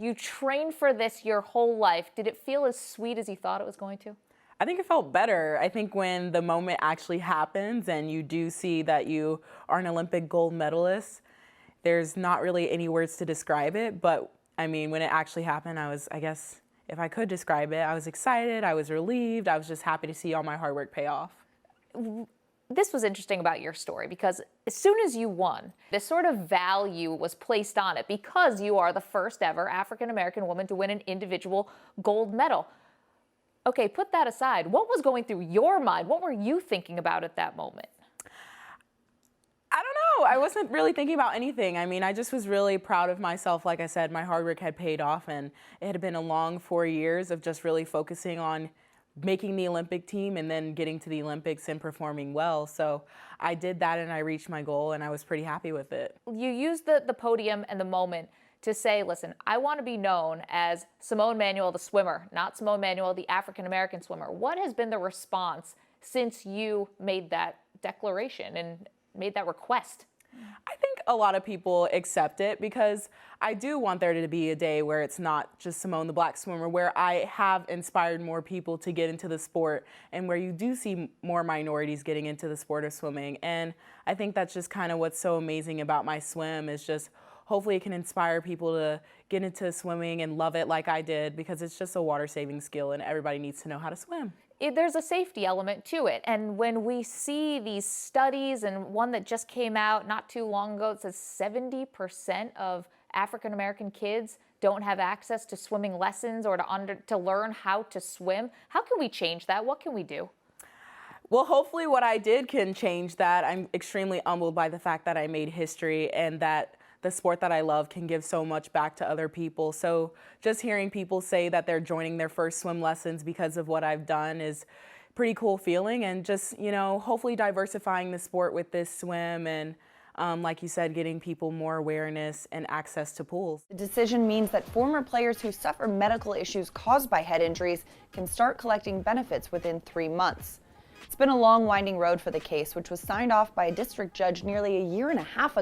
You trained for this your whole life. Did it feel as sweet as you thought it was going to? I think it felt better. I think when the moment actually happens and you do see that you are an Olympic gold medalist, there's not really any words to describe it. But I mean, when it actually happened, I guess, if I could describe it, I was excited, I was relieved, I was just happy to see all my hard work pay off. This was interesting about your story because as soon as you won, this sort of value was placed on it because you are the first ever African-American woman to win an individual gold medal. Okay, put that aside. What was going through your mind? What were you thinking about at that moment? I don't know. I wasn't really thinking about anything. I mean, I just was really proud of myself. Like I said, my hard work had paid off, and it had been a long 4 years of just really focusing on making the Olympic team and then getting to the Olympics and performing well. So I did that and I reached my goal and I was pretty happy with it. You used the podium and the moment to say, listen, I want to be known as Simone Manuel, the swimmer, not Simone Manuel, the African-American swimmer. What has been the response since you made that declaration and made that request? I think a lot of people accept it because I do want there to be a day where it's not just Simone the black swimmer, where I have inspired more people to get into the sport and where you do see more minorities getting into the sport of swimming. And I think that's just kind of what's so amazing about my swim is just hopefully it can inspire people to get into swimming and love it like I did because it's just a water-saving skill and everybody needs to know how to swim. There's a safety element to it. And when we see these studies, and one that just came out not too long ago, it says 70% of African-American kids don't have access to swimming lessons or to learn how to swim. How can we change that? What can we do? Well, hopefully what I did can change that. I'm extremely humbled by the fact that I made history and that the sport that I love can give so much back to other people. So just hearing people say that they're joining their first swim lessons because of what I've done is a pretty cool feeling, and just, you know, hopefully diversifying the sport with this swim and like you said, getting people more awareness and access to pools. The decision means that former players who suffer medical issues caused by head injuries can start collecting benefits within 3 months. It's been a long, winding road for the case, which was signed off by a district judge nearly a year and a half ago.